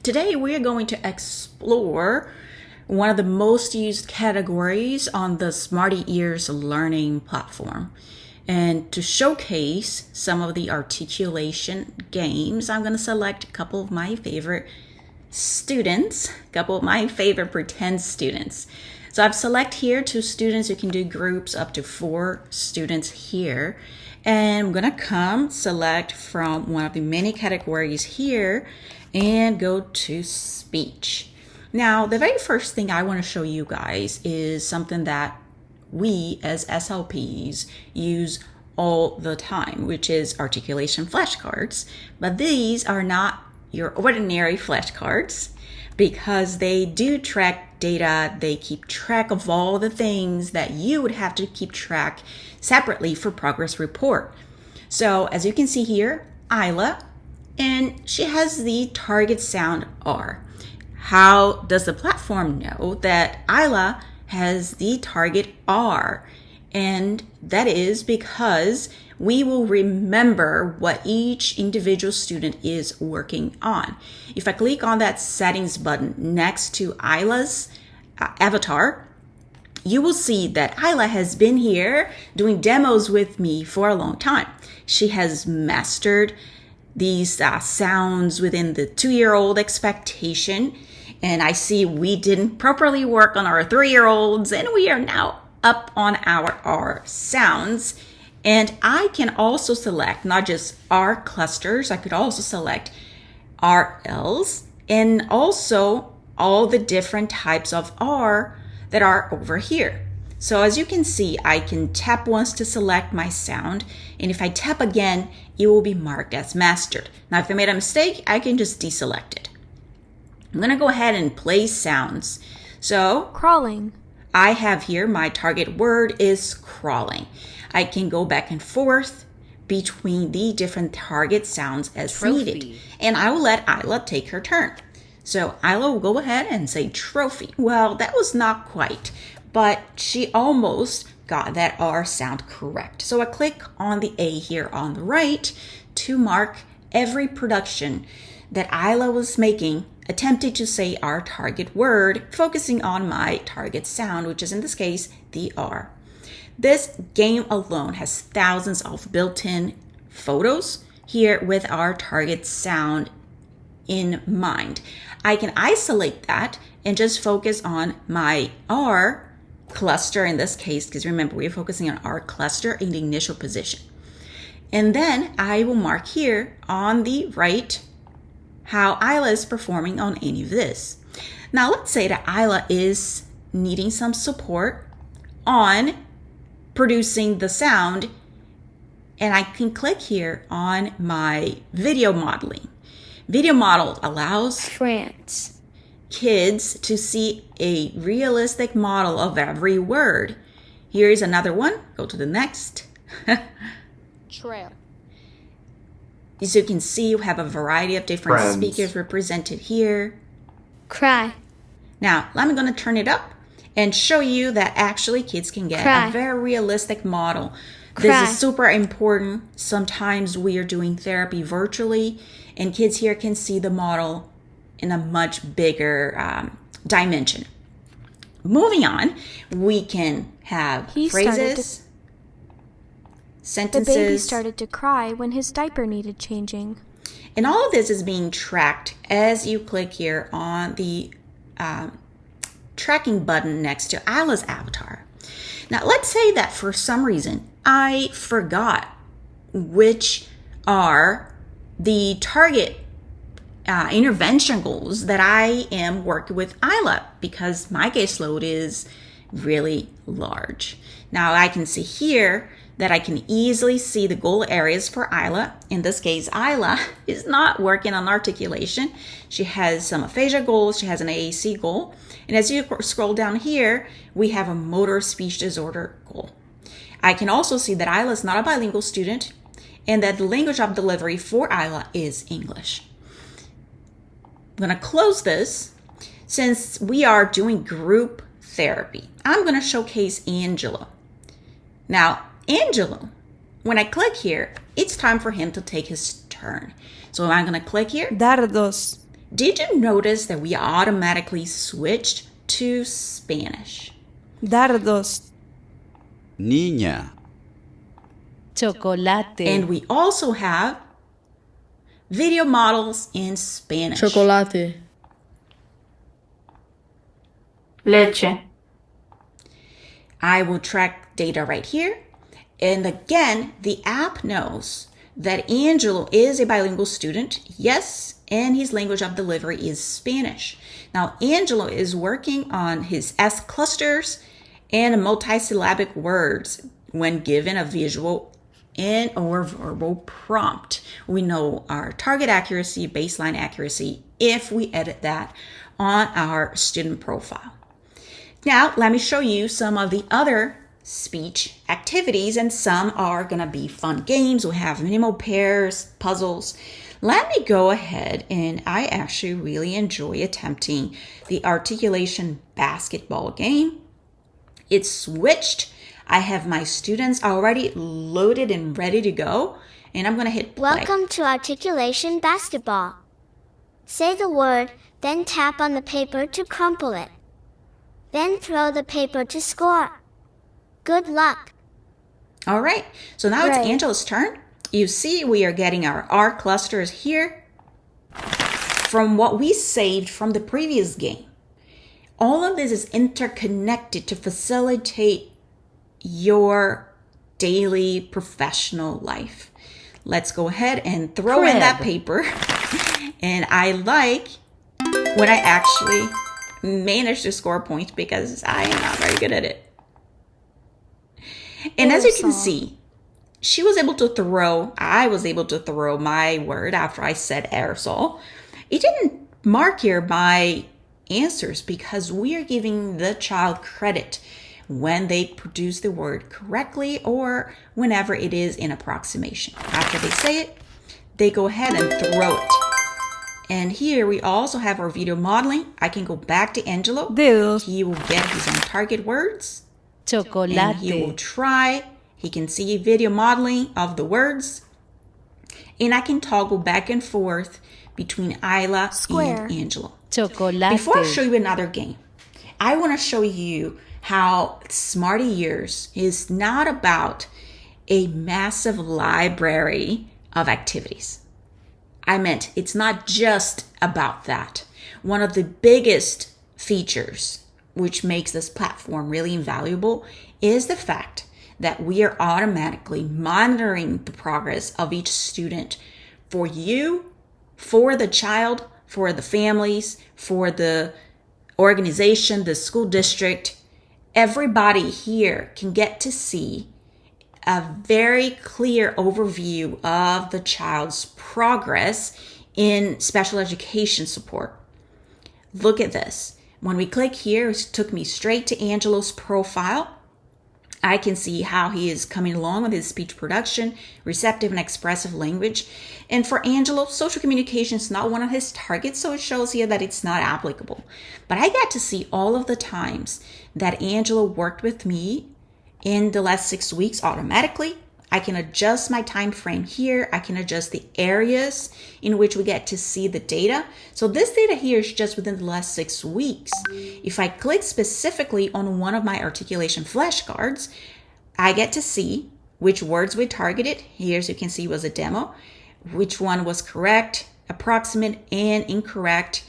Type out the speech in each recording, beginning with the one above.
Today we are going to explore one of the most used categories on the Smarty Ears learning platform. And to showcase some of the articulation games, I'm going to select a couple of my favorite students, a couple of my favorite pretend students. So I've selected here 2 students. You can do groups up to 4 students here. And I'm going to select from one of the many categories here and go to speech. Now, the very first thing I want to show you guys is something that we as SLPs use all the time, which is articulation flashcards. But these are not your ordinary flashcards because they do track data. They keep track of all the things that you would have to keep track separately for progress report. So as you can see here, Isla, and she has the target sound R. How does the platform know that Isla has the target R? And that is because we will remember what each individual student is working on. If I click on that settings button next to Isla's avatar, you will see that Isla has been here doing demos with me for a long time. She has mastered these sounds within the 2-year-old expectation. And I see we didn't properly work on our 3-year-olds, and we are now up on our R sounds. And I can also select not just R clusters, I could also select RLs and also all the different types of R that are over here. So as you can see, I can tap once to select my sound, and if I tap again, it will be marked as mastered. Now, if I made a mistake, I can just deselect it. I'm going to go ahead and play sounds. So, crawling. I have here my target word is crawling. I can go back and forth between the different target sounds as needed. And I will let Isla take her turn. So Isla will go ahead and say trophy. Well, that was not quite, but she almost got that R sound correct. So I click on the A here on the right to mark every production that Isla was making, attempting to say our target word, focusing on my target sound, which is in this case, the R. This game alone has thousands of built-in photos here with our target sound in mind. I can isolate that and just focus on my R cluster in this case, because remember, we're focusing on R cluster in the initial position. And then I will mark here on the right how Isla is performing on any of this. Now, let's say that Isla is needing some support on producing the sound, and I can click here on my video modeling. Video model allows France. Kids to see a realistic model of every word. Here is another one. Go to the next. Trail. As you can see, you have a variety of different speakers represented here. Cry. Now, I'm going to turn it up and show you that actually kids can get a very realistic model. This is super important. Sometimes we are doing therapy virtually, and kids here can see the model in a much bigger dimension. Moving on, we can have phrases, sentences. The baby started to cry when his diaper needed changing. And all of this is being tracked as you click here on the tracking button next to Isla's avatar. Now, let's say that for some reason I forgot which are the target intervention goals that I am working with Isla, because my caseload is really large. Now, I can see here that I can easily see the goal areas for Isla. In this case, Isla is not working on articulation. She has some aphasia goals. She has an AAC goal. And as you scroll down here, we have a motor speech disorder goal. I can also see that Isla is not a bilingual student and that the language of delivery for Isla is English. I'm going to close this. Since we are doing group therapy, I'm going to showcase Angelo. Now, Angelo, when I click here, it's time for him to take his turn. So I'm going to click here. Dardos. Did you notice that we automatically switched to Spanish? Dardos. Niña. Chocolate. And we also have video models in Spanish. Chocolate. Leche. I will track data right here. And again, the app knows that Angelo is a bilingual student, yes, and his language of delivery is Spanish. Now, Angelo is working on his S clusters and multisyllabic words when given a visual and or verbal prompt. We know our target accuracy, baseline accuracy, if we edit that on our student profile. Now, let me show you some of the other speech activities, and some are going to be fun games. We have minimal pairs, puzzles. Let me go ahead, and I actually really enjoy attempting the articulation basketball game. It's switched. I have my students already loaded and ready to go, and I'm going to hit play. Welcome to Articulation Basketball. Say the word, then tap on the paper to crumple it. Then throw the paper to score. Good luck. All right, so now it's Great. Angela's turn. You see we are getting our R clusters here from what we saved from the previous game. All of this is interconnected to facilitate your daily professional life. Let's go ahead and throw in that paper. And I like when I actually manage to score points because I am not very good at it. And as you can see, I was able to throw my word after I said aerosol. It didn't mark here my answers because we are giving the child credit when they produce the word correctly or whenever it is in approximation. After they say it, they go ahead and throw it. And here we also have our video modeling. I can go back to Angelo. Dedos. He will get his own target words. Chocolate. And he will try. He can see a video modeling of the words. And I can toggle back and forth between Isla Square. and Angelo. Chocolate. Before I show you another game, I want to show you how Smarty Ears is not about a massive library of activities. I meant it's not just about that. One of the biggest features which makes this platform really invaluable is the fact that we are automatically monitoring the progress of each student for you, for the child, for the families, for the organization, the school district. Everybody here can get to see a very clear overview of the child's progress in special education support. Look at this. When we click here, it took me straight to Angelo's profile. I can see how he is coming along with his speech production, receptive and expressive language. And for Angelo, social communication is not one of his targets, so it shows here that it's not applicable. But I got to see all of the times that Angelo worked with me in the last 6 weeks automatically. I can adjust my time frame here. I can adjust the areas in which we get to see the data. So this data here is just within the last 6 weeks. If I click specifically on one of my articulation flashcards, I get to see which words we targeted. Here, as you can see, was a demo. Which one was correct, approximate, and incorrect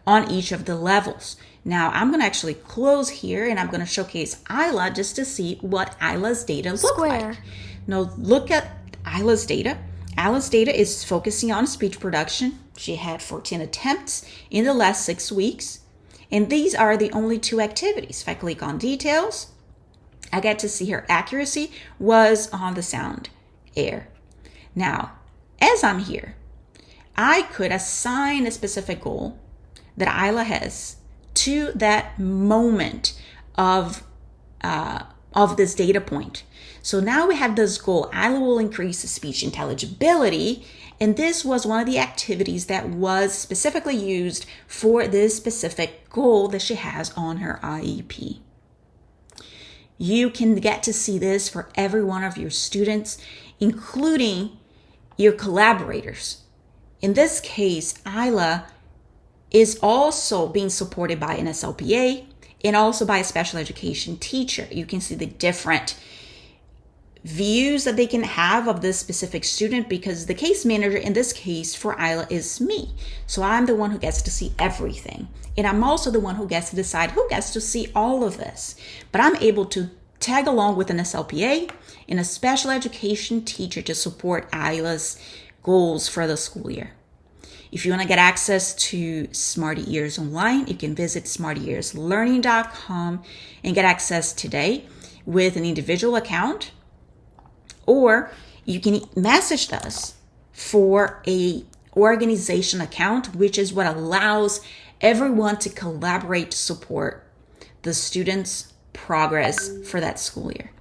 on each of the levels. Now, I'm going to actually close here, and I'm going to showcase Isla just to see what Isla's data look like. Now, look at Isla's data. Isla's data is focusing on speech production. She had 14 attempts in the last 6 weeks. And these are the only 2 activities. If I click on details, I get to see her accuracy was on the sound air. Now, as I'm here, I could assign a specific goal that Isla has to that moment of this data point. So now we have this goal. Isla will increase the speech intelligibility. And this was one of the activities that was specifically used for this specific goal that she has on her IEP. You can get to see this for every one of your students, including your collaborators. In this case, Isla is also being supported by an SLPA and also by a special education teacher. You can see the different views that they can have of this specific student, because the case manager in this case for Isla is me. So I'm the one who gets to see everything. And I'm also the one who gets to decide who gets to see all of this. But I'm able to tag along with an SLPA and a special education teacher to support Isla's goals for the school year. If you want to get access to Smarty Ears Online, you can visit smartyearslearning.com and get access today with an individual account, or you can message us for a organization account, which is what allows everyone to collaborate to support the students' progress for that school year.